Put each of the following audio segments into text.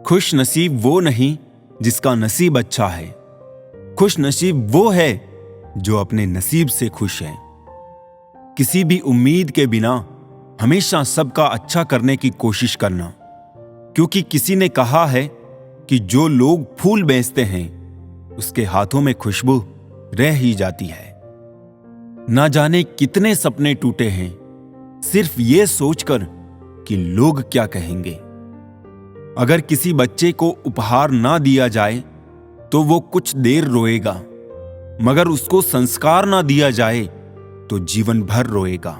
खुश नसीब वो नहीं जिसका नसीब अच्छा है। खुश नसीब वो है जो अपने नसीब से खुश है। किसी भी उम्मीद के बिना हमेशा सबका अच्छा करने की कोशिश करना, क्योंकि किसी ने कहा है कि जो लोग फूल बेचते हैं उसके हाथों में खुशबू रह ही जाती है। ना जाने कितने सपने टूटे हैं सिर्फ ये सोचकर कि लोग क्या कहेंगे। अगर किसी बच्चे को उपहार ना दिया जाए तो वो कुछ देर रोएगा, मगर उसको संस्कार ना दिया जाए तो जीवन भर रोएगा।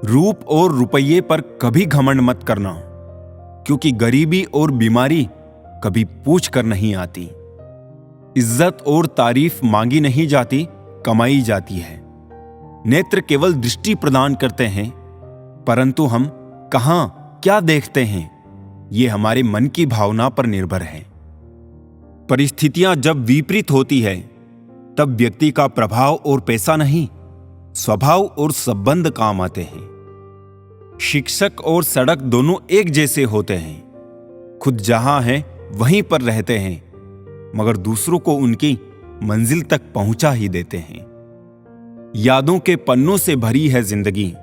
रूप और रुपये पर कभी घमंड मत करना, क्योंकि गरीबी और बीमारी कभी पूछ कर नहीं आती। इज्जत और तारीफ मांगी नहीं जाती, कमाई जाती है। नेत्र केवल दृष्टि प्रदान करते हैं, परंतु हम कहां क्या देखते हैं ये हमारे मन की भावना पर निर्भर है। परिस्थितियां जब विपरीत होती है तब व्यक्ति का प्रभाव और पैसा नहीं, स्वभाव और संबंध काम आते हैं। शिक्षक और सड़क दोनों एक जैसे होते हैं। खुद जहां है वहीं पर रहते हैं, मगर दूसरों को उनकी मंजिल तक पहुंचा ही देते हैं। यादों के पन्नों से भरी है जिंदगी,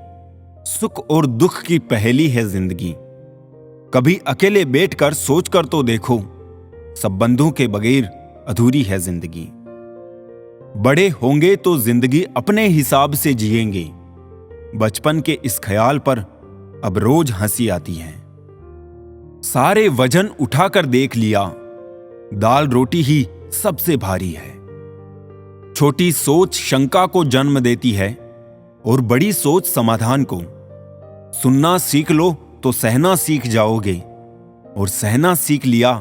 सुख और दुख की पहेली है जिंदगी। कभी अकेले बैठकर सोचकर तो देखो, संबंधों के बगैर अधूरी है जिंदगी। बड़े होंगे तो जिंदगी अपने हिसाब से जिएंगे, बचपन के इस ख्याल पर अब रोज हंसी आती है। सारे वजन उठाकर देख लिया, दाल रोटी ही सबसे भारी है। छोटी सोच शंका को जन्म देती है और बड़ी सोच समाधान को। सुनना सीख लो तो सहना सीख जाओगे, और सहना सीख लिया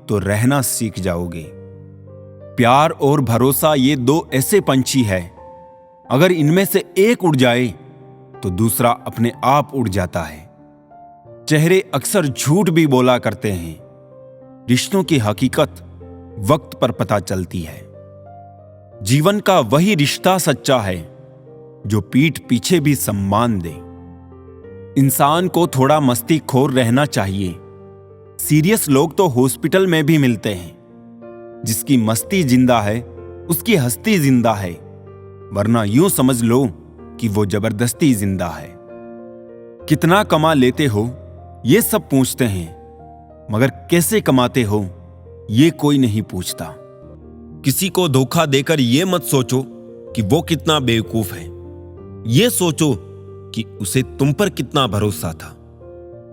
तो रहना सीख जाओगे। प्यार और भरोसा ये दो ऐसे पंछी है, अगर इनमें से एक उड़ जाए तो दूसरा अपने आप उड़ जाता है। चेहरे अक्सर झूठ भी बोला करते हैं, रिश्तों की हकीकत वक्त पर पता चलती है। जीवन का वही रिश्ता सच्चा है जो पीठ पीछे भी सम्मान दे। इंसान को थोड़ा मस्तीखोर रहना चाहिए। सीरियस लोग तो हॉस्पिटल में भी मिलते हैं। जिसकी मस्ती जिंदा है उसकी हस्ती जिंदा है, वरना यूं समझ लो कि वो जबरदस्ती जिंदा है। कितना कमा लेते हो ये सब पूछते हैं, मगर कैसे कमाते हो ये कोई नहीं पूछता। किसी को धोखा देकर ये मत सोचो कि वो कितना बेवकूफ है, ये सोचो कि उसे तुम पर कितना भरोसा था।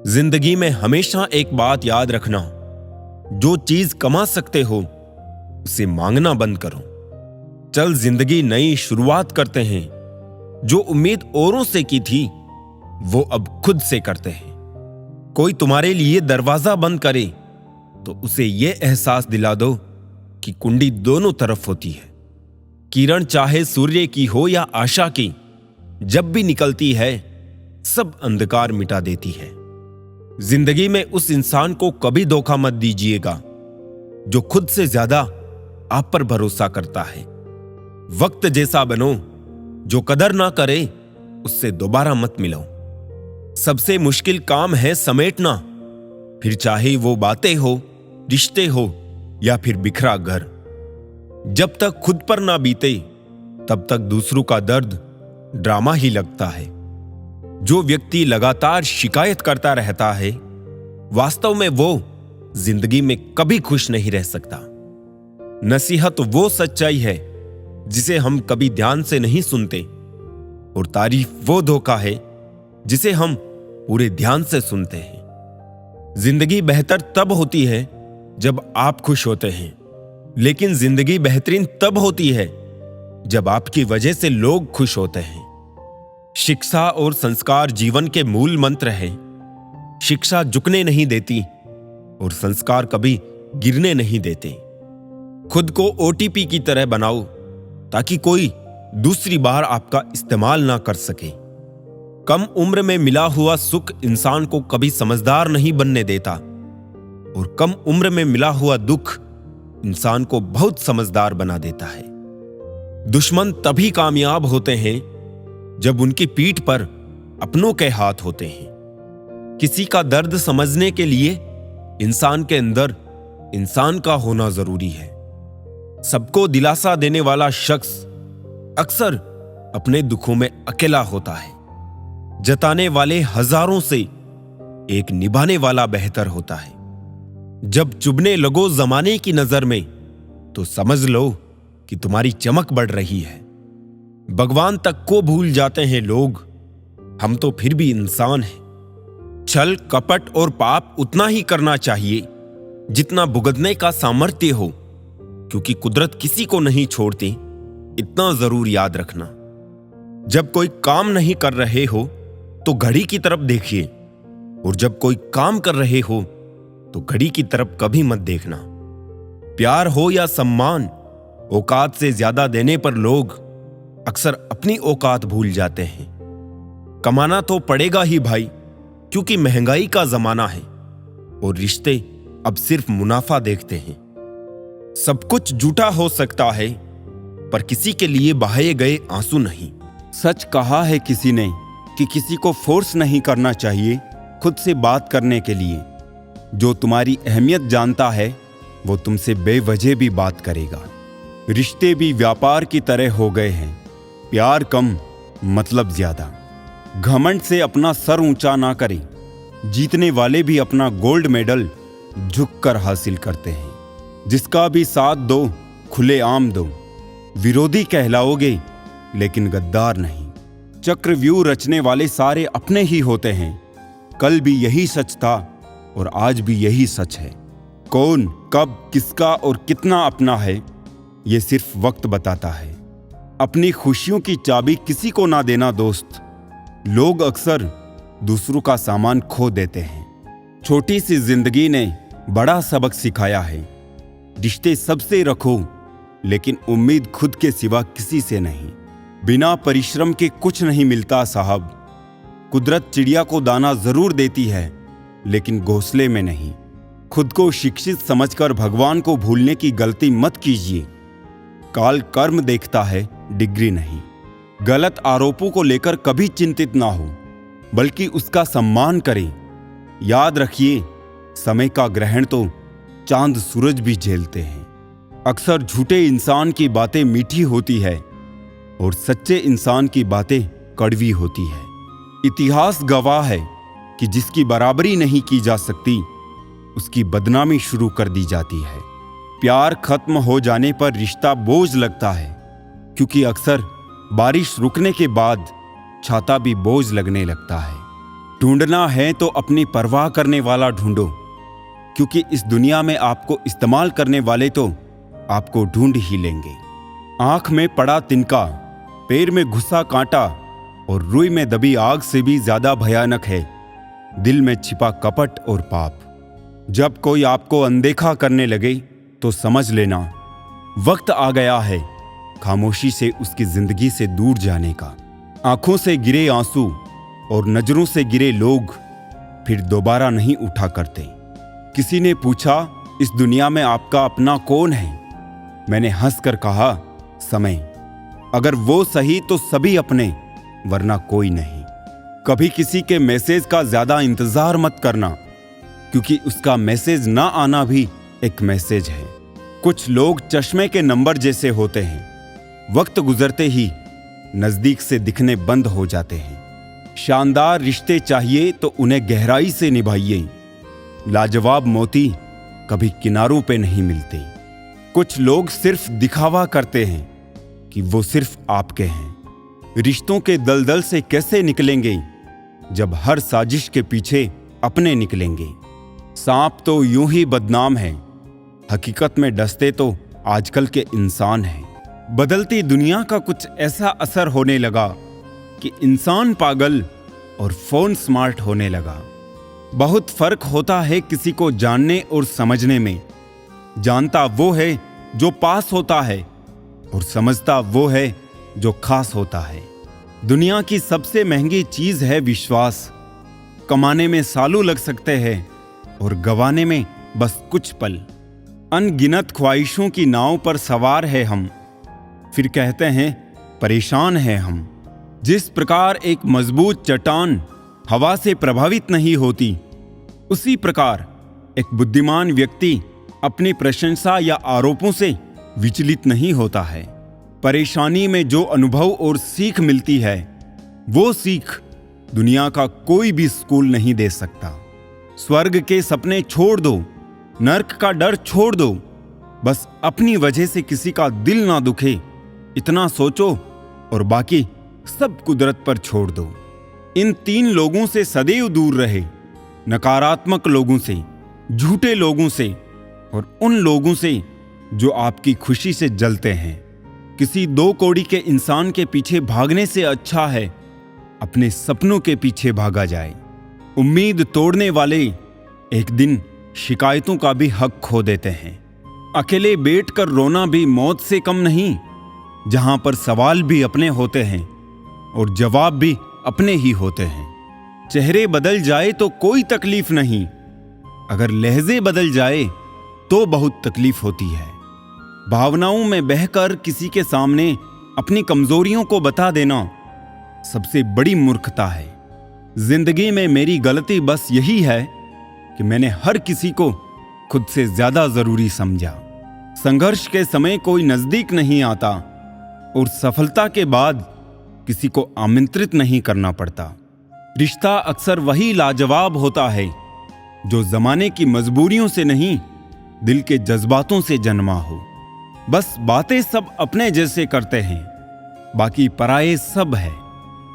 जिंदगी में हमेशा एक बात याद रखना, जो चीज कमा सकते हो उसे मांगना बंद करो। चल जिंदगी नई शुरुआत करते हैं। जो उम्मीद औरों से की थी वो अब खुद से करते हैं। कोई तुम्हारे लिए दरवाजा बंद करे तो उसे यह एहसास दिला दो कि कुंडी दोनों तरफ होती है। किरण चाहे सूर्य की हो या आशा की, जब भी निकलती है सब अंधकार मिटा देती है। जिंदगी में उस इंसान को कभी धोखा मत दीजिएगा जो खुद से ज्यादा आप पर भरोसा करता है। वक्त जैसा बनो, जो कदर ना करे उससे दोबारा मत मिलो। सबसे मुश्किल काम है समेटना, फिर चाहे वो बातें हो, रिश्ते हो या फिर बिखरा घर। जब तक खुद पर ना बीते तब तक दूसरों का दर्द ड्रामा ही लगता है। जो व्यक्ति लगातार शिकायत करता रहता है, वास्तव में वो जिंदगी में कभी खुश नहीं रह सकता। नसीहत वो सच्चाई है जिसे हम कभी ध्यान से नहीं सुनते, और तारीफ वो धोखा है जिसे हम पूरे ध्यान से सुनते हैं। जिंदगी बेहतर तब होती है जब आप खुश होते हैं, लेकिन जिंदगी बेहतरीन तब होती है जब आपकी वजह से लोग खुश होते हैं। शिक्षा और संस्कार जीवन के मूल मंत्र हैं। शिक्षा झुकने नहीं देती और संस्कार कभी गिरने नहीं देते। खुद को ओटीपी की तरह बनाओ ताकि कोई दूसरी बार आपका इस्तेमाल ना कर सके। कम उम्र में मिला हुआ सुख इंसान को कभी समझदार नहीं बनने देता, और कम उम्र में मिला हुआ दुख इंसान को बहुत समझदार बना देता है। दुश्मन तभी कामयाब होते हैं जब उनकी पीठ पर अपनों के हाथ होते हैं। किसी का दर्द समझने के लिए इंसान के अंदर इंसान का होना जरूरी है। सबको दिलासा देने वाला शख्स अक्सर अपने दुखों में अकेला होता है। जताने वाले हजारों से एक निभाने वाला बेहतर होता है। जब चुभने लगो जमाने की नजर में तो समझ लो कि तुम्हारी चमक बढ़ रही है। भगवान तक को भूल जाते हैं लोग, हम तो फिर भी इंसान हैं। छल कपट और पाप उतना ही करना चाहिए जितना भुगतने का सामर्थ्य हो, क्योंकि कुदरत किसी को नहीं छोड़ती, इतना जरूर याद रखना। जब कोई काम नहीं कर रहे हो तो घड़ी की तरफ देखिए, और जब कोई काम कर रहे हो तो घड़ी की तरफ कभी मत देखना। प्यार हो या सम्मान, औकात से ज्यादा देने पर लोग अक्सर अपनी औकात भूल जाते हैं। कमाना तो पड़ेगा ही भाई, क्योंकि महंगाई का जमाना है और रिश्ते अब सिर्फ मुनाफा देखते हैं। सब कुछ झूठा हो सकता है, पर किसी के लिए बहाए गए आंसू नहीं। सच कहा है किसी ने कि किसी को फोर्स नहीं करना चाहिए खुद से बात करने के लिए। जो तुम्हारी अहमियत जानता है वो तुमसे बेवजह भी बात करेगा। रिश्ते भी व्यापार की तरह हो गए हैं, प्यार कम मतलब ज्यादा। घमंड से अपना सर ऊंचा ना करें। जीतने वाले भी अपना गोल्ड मेडल झुककर हासिल करते हैं। जिसका भी साथ दो खुले आम दो। विरोधी कहलाओगे लेकिन गद्दार नहीं। चक्रव्यूह रचने वाले सारे अपने ही होते हैं। कल भी यही सच था और आज भी यही सच है। कौन कब किसका और कितना अपना है ये सिर्फ वक्त बताता है। अपनी खुशियों की चाबी किसी को ना देना दोस्त। लोग अक्सर दूसरों का सामान खो देते हैं। छोटी सी जिंदगी ने बड़ा सबक सिखाया है। रिश्ते सबसे रखो, लेकिन उम्मीद खुद के सिवा किसी से नहीं। बिना परिश्रम के कुछ नहीं मिलता साहब। कुदरत चिड़िया को दाना जरूर देती है, लेकिन घोंसले में नहीं। खुद को शिक्षित समझकर भगवान को भूलने की गलती मत कीजिए। काल कर्म देखता है, डिग्री नहीं। गलत आरोपों को लेकर कभी चिंतित ना हो, बल्कि उसका सम्मान करें। याद रखिए, समय का ग्रहण तो चांद सूरज भी झेलते हैं। अक्सर झूठे इंसान की बातें मीठी होती है और सच्चे इंसान की बातें कड़वी होती है। इतिहास गवाह है कि जिसकी बराबरी नहीं की जा सकती उसकी बदनामी शुरू कर दी जाती है। प्यार खत्म हो जाने पर रिश्ता बोझ लगता है, क्योंकि अक्सर बारिश रुकने के बाद छाता भी बोझ लगने लगता है। ढूंढना है तो अपनी परवाह करने वाला ढूंढो, क्योंकि इस दुनिया में आपको इस्तेमाल करने वाले तो आपको ढूंढ ही लेंगे। आंख में पड़ा तिनका, पैर में घुसा कांटा और रुई में दबी आग से भी ज्यादा भयानक है दिल में छिपा कपट और पाप। जब कोई आपको अनदेखा करने लगे तो समझ लेना वक्त आ गया है खामोशी से उसकी जिंदगी से दूर जाने का। आंखों से गिरे आंसू और नजरों से गिरे लोग फिर दोबारा नहीं उठा करते। किसी ने पूछा, इस दुनिया में आपका अपना कौन है? मैंने हंसकर कहा, समय। अगर वो सही तो सभी अपने, वरना कोई नहीं। कभी किसी के मैसेज का ज्यादा इंतजार मत करना, क्योंकि उसका मैसेज ना आना भी एक मैसेज है। कुछ लोग चश्मे के नंबर जैसे होते हैं, वक्त गुजरते ही नजदीक से दिखने बंद हो जाते हैं। शानदार रिश्ते चाहिए तो उन्हें गहराई से निभाइए। लाजवाब मोती कभी किनारों पे नहीं मिलते। कुछ लोग सिर्फ दिखावा करते हैं कि वो सिर्फ आपके हैं। रिश्तों के दलदल से कैसे निकलेंगे जब हर साजिश के पीछे अपने निकलेंगे। सांप तो यूं ही बदनाम है, हकीकत में डसते तो आजकल के इंसान हैं। बदलती दुनिया का कुछ ऐसा असर होने लगा कि इंसान पागल और फोन स्मार्ट होने लगा। बहुत फर्क होता है किसी को जानने और समझने में। जानता वो है जो पास होता है और समझता वो है जो खास होता है। दुनिया की सबसे महंगी चीज है विश्वास। कमाने में सालों लग सकते हैं और गंवाने में बस कुछ पल। अनगिनत ख्वाहिशों की नाव पर सवार है हम, फिर कहते हैं परेशान हैं हम। जिस प्रकार एक मजबूत चट्टान हवा से प्रभावित नहीं होती, उसी प्रकार एक बुद्धिमान व्यक्ति अपनी प्रशंसा या आरोपों से विचलित नहीं होता है। परेशानी में जो अनुभव और सीख मिलती है, वो सीख दुनिया का कोई भी स्कूल नहीं दे सकता। स्वर्ग के सपने छोड़ दो, नर्क का डर छोड़ दो, बस अपनी वजह से किसी का दिल ना दुखे, इतना सोचो और बाकी सब कुदरत पर छोड़ दो। इन 3 लोगों से सदैव दूर रहे, नकारात्मक लोगों से, झूठे लोगों से और उन लोगों से जो आपकी खुशी से जलते हैं। किसी 2 कौड़ी के इंसान के पीछे भागने से अच्छा है अपने सपनों के पीछे भागा जाए। उम्मीद तोड़ने वाले एक दिन शिकायतों का भी हक खो देते हैं। अकेले बैठकर रोना भी मौत से कम नहीं, जहां पर सवाल भी अपने होते हैं और जवाब भी अपने ही होते हैं। चेहरे बदल जाए तो कोई तकलीफ नहीं, अगर लहजे बदल जाए तो बहुत तकलीफ होती है। भावनाओं में बहकर किसी के सामने अपनी कमजोरियों को बता देना सबसे बड़ी मूर्खता है। जिंदगी में मेरी गलती बस यही है कि मैंने हर किसी को खुद से ज्यादा जरूरी समझा। संघर्ष के समय कोई नजदीक नहीं आता और सफलता के बाद किसी को आमंत्रित नहीं करना पड़ता। रिश्ता अक्सर वही लाजवाब होता है जो जमाने की मजबूरियों से नहीं, दिल के जज्बातों से जन्मा हो। बस बातें सब अपने जैसे करते हैं, बाकी पराये सब है।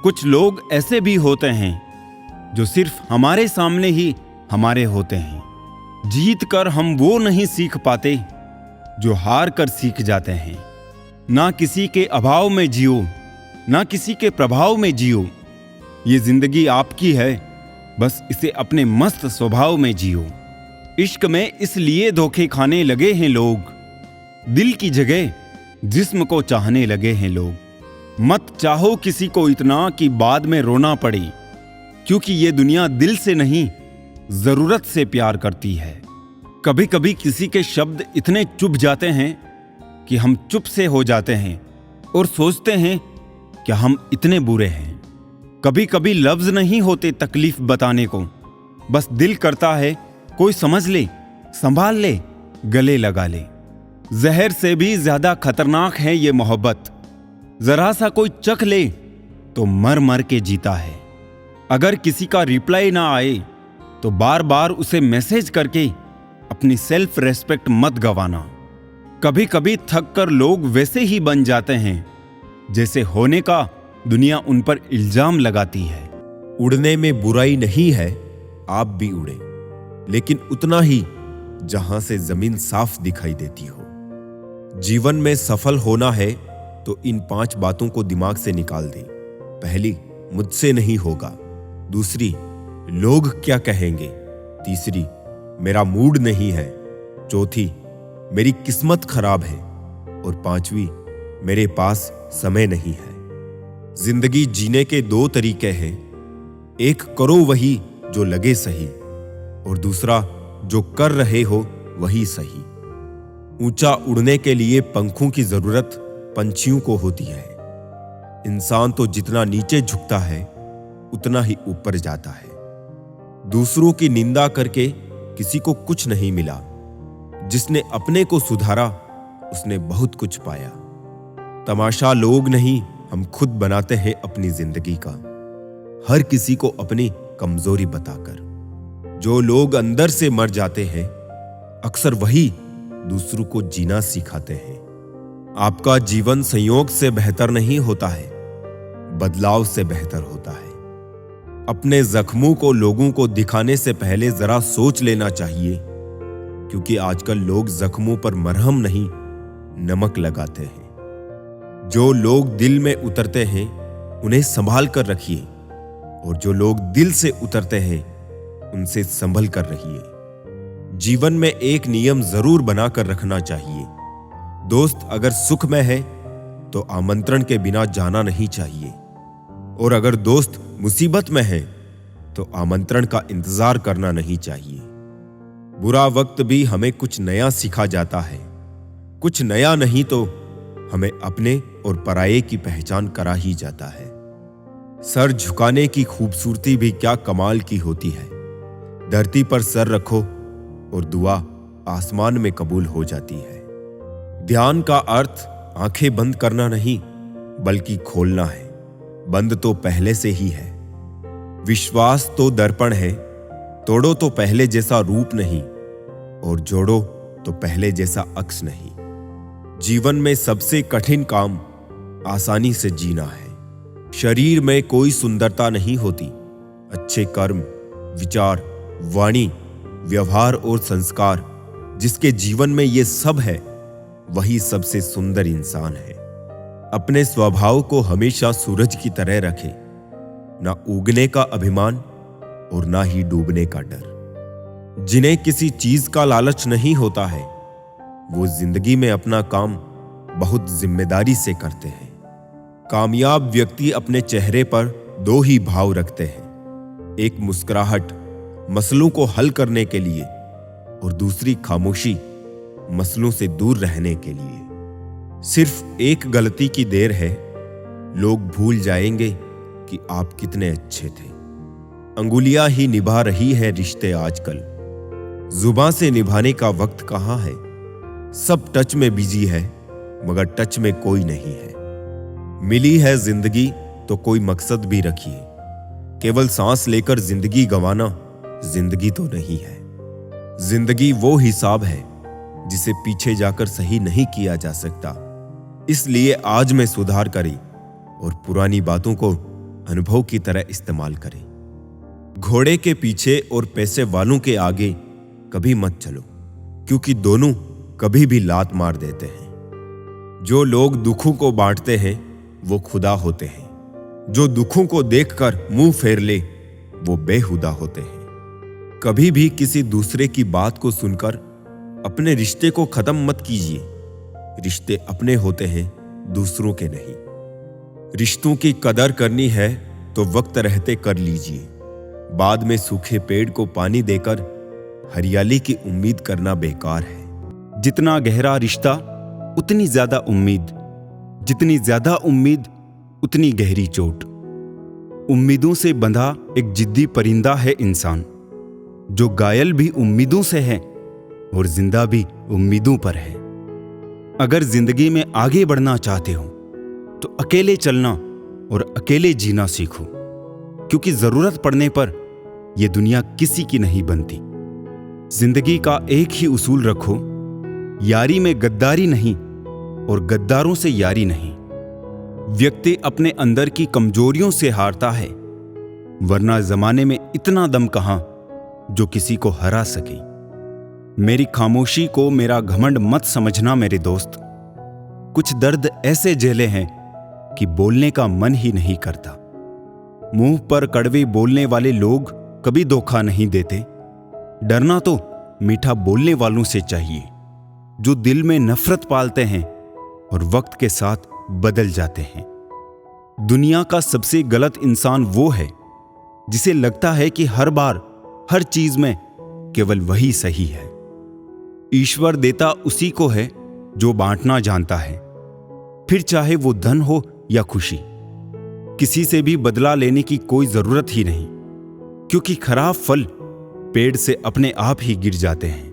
कुछ लोग ऐसे भी होते हैं जो सिर्फ हमारे सामने ही हमारे होते हैं। जीत कर हम वो नहीं सीख पाते जो हार कर सीख जाते हैं। ना किसी के अभाव में जियो, ना किसी के प्रभाव में जियो। ये जिंदगी आपकी है, बस इसे अपने मस्त स्वभाव में जियो। इश्क में इसलिए धोखे खाने लगे हैं लोग, दिल की जगह जिस्म को चाहने लगे हैं लोग। मत चाहो किसी को इतना कि बाद में रोना पड़े, क्योंकि ये दुनिया दिल से नहीं जरूरत से प्यार करती है। कभी कभी किसी के शब्द इतने चुभ जाते हैं कि हम चुप से हो जाते हैं और सोचते हैं कि हम इतने बुरे हैं। कभी कभी लफ्ज नहीं होते तकलीफ बताने को, बस दिल करता है कोई समझ ले, संभाल ले, गले लगा ले। जहर से भी ज्यादा खतरनाक है ये मोहब्बत। जरा सा कोई चख ले तो मर मर के जीता है। अगर किसी का रिप्लाई ना आए तो बार बार उसे मैसेज करके अपनी सेल्फ रेस्पेक्ट मत गवाना। कभी कभी थक कर लोग वैसे ही बन जाते हैं जैसे होने का दुनिया उन पर इल्जाम लगाती है। उड़ने में बुराई नहीं है, आप भी उड़े, लेकिन उतना ही जहां से जमीन साफ दिखाई देती हो। जीवन में सफल होना है तो इन 5 बातों को दिमाग से निकाल दे। पहली, मुझसे नहीं होगा। दूसरी, लोग क्या कहेंगे। तीसरी, मेरा मूड नहीं है। चौथी, मेरी किस्मत खराब है। और 5वीं, मेरे पास समय नहीं है। जिंदगी जीने के 2 तरीके हैं। एक, करो वही जो लगे सही, और दूसरा, जो कर रहे हो वही सही। ऊंचा उड़ने के लिए पंखों की जरूरत पंछियों को होती है। इंसान तो जितना नीचे झुकता है उतना ही ऊपर जाता है। दूसरों की निंदा करके किसी को कुछ नहीं मिला। जिसने अपने को सुधारा उसने बहुत कुछ पाया। तमाशा लोग नहीं, हम खुद बनाते हैं अपनी जिंदगी का, हर किसी को अपनी कमजोरी बताकर। जो लोग अंदर से मर जाते हैं अक्सर वही दूसरों को जीना सिखाते हैं। आपका जीवन संयोग से बेहतर नहीं होता है, बदलाव से बेहतर होता है। अपने जख्मों को लोगों को दिखाने से पहले जरा सोच लेना चाहिए, क्योंकि आजकल लोग जख्मों पर मरहम नहीं, नमक लगाते हैं। जो लोग दिल में उतरते हैं उन्हें संभाल कर रखिए, और जो लोग दिल से उतरते हैं उनसे संभल कर रहिए। जीवन में एक नियम जरूर बनाकर रखना चाहिए। दोस्त अगर सुख में है तो आमंत्रण के बिना जाना नहीं चाहिए, और अगर दोस्त मुसीबत में है तो आमंत्रण का इंतजार करना नहीं चाहिए। बुरा वक्त भी हमें कुछ नया सिखा जाता है। कुछ नया नहीं तो हमें अपने और पराये की पहचान करा ही जाता है। सर झुकाने की खूबसूरती भी क्या कमाल की होती है। धरती पर सर रखो और दुआ आसमान में कबूल हो जाती है। ध्यान का अर्थ आंखें बंद करना नहीं, बल्कि खोलना है। बंद तो पहले से ही है। विश्वास तो दर्पण है, तोड़ो तो पहले जैसा रूप नहीं, और जोड़ो तो पहले जैसा अक्स नहीं। जीवन में सबसे कठिन काम आसानी से जीना है। शरीर में कोई सुंदरता नहीं होती। अच्छे कर्म, विचार, वाणी, व्यवहार और संस्कार जिसके जीवन में ये सब है, वही सबसे सुंदर इंसान है। अपने स्वभाव को हमेशा सूरज की तरह रखें, ना उगने का अभिमान और ना ही डूबने का डर। जिन्हें किसी चीज का लालच नहीं होता है, वो जिंदगी में अपना काम बहुत जिम्मेदारी से करते हैं। कामयाब व्यक्ति अपने चेहरे पर दो ही भाव रखते हैं, एक मुस्कुराहट मसलों को हल करने के लिए, और दूसरी खामोशी मसलों से दूर रहने के लिए। सिर्फ एक गलती की देर है, लोग भूल जाएंगे कि आप कितने अच्छे थे। अंगुलियां ही निभा रही है रिश्ते आजकल, जुबान से निभाने का वक्त कहां है। सब टच में बिजी है, मगर टच में कोई नहीं है। मिली है जिंदगी तो कोई मकसद भी रखिए। केवल सांस लेकर जिंदगी गंवाना जिंदगी तो नहीं है। जिंदगी वो हिसाब है जिसे पीछे जाकर सही नहीं किया जा सकता। इसलिए आज में सुधार करें और पुरानी बातों को अनुभव की तरह इस्तेमाल करें। घोड़े के पीछे और पैसे वालों के आगे कभी मत चलो, क्योंकि दोनों कभी भी लात मार देते हैं। जो लोग दुखों को बांटते हैं वो खुदा होते हैं। जो दुखों को देखकर मुंह फेर ले वो बेहुदा होते हैं। कभी भी किसी दूसरे की बात को सुनकर अपने रिश्ते को खत्म मत कीजिए। रिश्ते अपने होते हैं, दूसरों के नहीं। रिश्तों की कदर करनी है तो वक्त रहते कर लीजिए। बाद में सूखे पेड़ को पानी देकर हरियाली की उम्मीद करना बेकार है। जितना गहरा रिश्ता उतनी ज्यादा उम्मीद, जितनी ज्यादा उम्मीद उतनी गहरी चोट। उम्मीदों से बंधा एक जिद्दी परिंदा है इंसान, जो घायल भी उम्मीदों से है और जिंदा भी उम्मीदों पर है। अगर जिंदगी में आगे बढ़ना चाहते हो तो अकेले चलना और अकेले जीना सीखो, क्योंकि जरूरत पड़ने पर यह दुनिया किसी की नहीं बनती। जिंदगी का एक ही उसूल रखो, यारी में गद्दारी नहीं और गद्दारों से यारी नहीं। व्यक्ति अपने अंदर की कमजोरियों से हारता है, वरना जमाने में इतना दम कहां जो किसी को हरा सके। मेरी खामोशी को मेरा घमंड मत समझना मेरे दोस्त। कुछ दर्द ऐसे झेले हैं कि बोलने का मन ही नहीं करता। मुंह पर कड़वे बोलने वाले लोग कभी धोखा नहीं देते। डरना तो मीठा बोलने वालों से चाहिए, जो दिल में नफरत पालते हैं और वक्त के साथ बदल जाते हैं। दुनिया का सबसे गलत इंसान वो है जिसे लगता है कि हर बार हर चीज में केवल वही सही है। ईश्वर देता उसी को है जो बांटना जानता है, फिर चाहे वो धन हो या खुशी। किसी से भी बदला लेने की कोई जरूरत ही नहीं, क्योंकि खराब फल पेड़ से अपने आप ही गिर जाते हैं।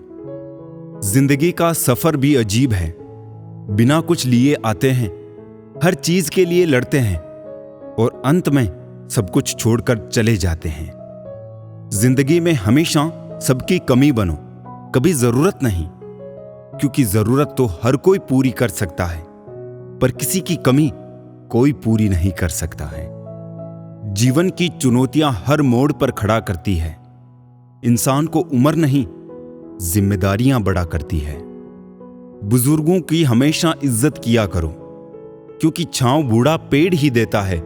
जिंदगी का सफर भी अजीब है। बिना कुछ लिए आते हैं, हर चीज के लिए लड़ते हैं और अंत में सब कुछ छोड़कर चले जाते हैं। जिंदगी में हमेशा सबकी कमी बनो, कभी जरूरत नहीं, क्योंकि जरूरत तो हर कोई पूरी कर सकता है, पर किसी की कमी कोई पूरी नहीं कर सकता है। जीवन की चुनौतियां हर मोड़ पर खड़ा करती है। इंसान को उम्र नहीं, जिम्मेदारियां बड़ा करती है। बुजुर्गों की हमेशा इज्जत किया करो, क्योंकि छांव बूढ़ा पेड़ ही देता है,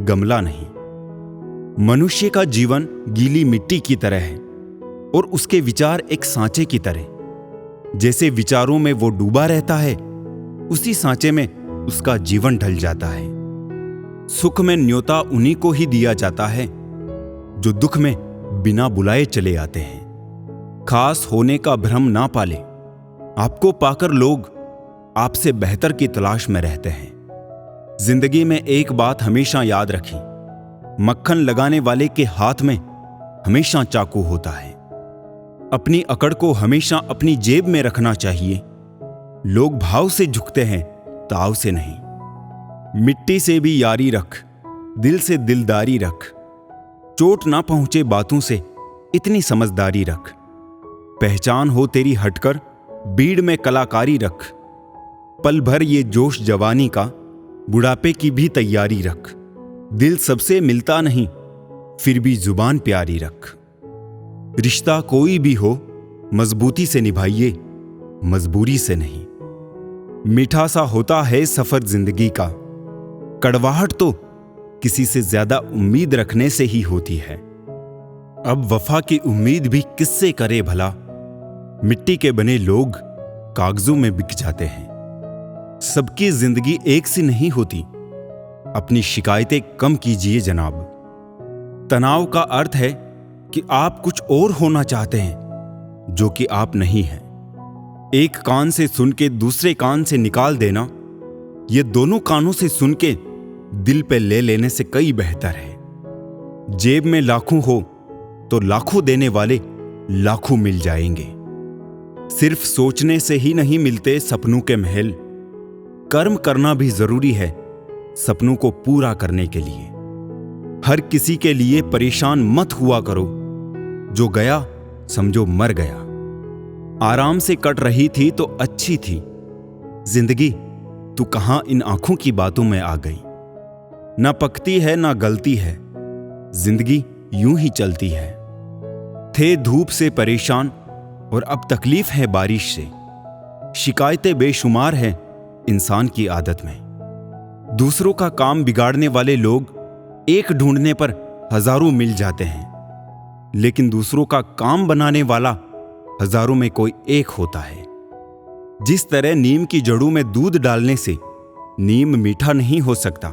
गमला नहीं। मनुष्य का जीवन गीली मिट्टी की तरह है और उसके विचार एक सांचे की तरह। जैसे विचारों में वो डूबा रहता है, उसी सांचे में उसका जीवन ढल जाता है। सुख में न्योता उन्हीं को ही दिया जाता है जो दुख में बिना बुलाए चले आते हैं। खास होने का भ्रम ना पाले, आपको पाकर लोग आपसे बेहतर की तलाश में रहते हैं। जिंदगी में एक बात हमेशा याद रखें, मक्खन लगाने वाले के हाथ में हमेशा चाकू होता है। अपनी अकड़ को हमेशा अपनी जेब में रखना चाहिए। लोग भाव से झुकते हैं, ताव से नहीं। मिट्टी से भी यारी रख, दिल से दिलदारी रख। चोट ना पहुंचे बातों से इतनी समझदारी रख। पहचान हो तेरी हटकर भीड़ में कलाकारी रख। पल भर ये जोश जवानी का, बुढ़ापे की भी तैयारी रख। दिल सबसे मिलता नहीं, फिर भी जुबान प्यारी रख। रिश्ता कोई भी हो मजबूती से निभाइए, मजबूरी से नहीं। मीठा सा होता है सफर जिंदगी का, कड़वाहट तो किसी से ज्यादा उम्मीद रखने से ही होती है। अब वफा की उम्मीद भी किससे करे भला, मिट्टी के बने लोग कागजों में बिक जाते हैं। सबकी जिंदगी एक सी नहीं होती, अपनी शिकायतें कम कीजिए जनाब। तनाव का अर्थ है कि आप कुछ और होना चाहते हैं जो कि आप नहीं हैं। एक कान से सुन के दूसरे कान से निकाल देना, ये दोनों कानों से सुन के दिल पे ले लेने से कई बेहतर है। जेब में लाखों हो तो लाखों देने वाले लाखों मिल जाएंगे। सिर्फ सोचने से ही नहीं मिलते सपनों के महल, कर्म करना भी जरूरी है सपनों को पूरा करने के लिए। हर किसी के लिए परेशान मत हुआ करो, जो गया समझो मर गया। आराम से कट रही थी तो अच्छी थी जिंदगी, तू कहां इन आंखों की बातों में आ गई। ना पकती है ना गलती है, जिंदगी यूं ही चलती है। थे धूप से परेशान और अब तकलीफ है बारिश से। शिकायतें बेशुमार हैं इंसान की आदत में। दूसरों का काम बिगाड़ने वाले लोग एक ढूंढने पर हजारों मिल जाते हैं, लेकिन दूसरों का काम बनाने वाला हजारों में कोई एक होता है। जिस तरह नीम की जड़ों में दूध डालने से नीम मीठा नहीं हो सकता,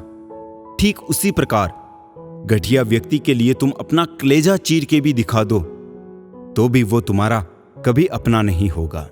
ठीक उसी प्रकार घटिया व्यक्ति के लिए तुम अपना कलेजा चीर के भी दिखा दो तो भी वो तुम्हारा कभी अपना नहीं होगा।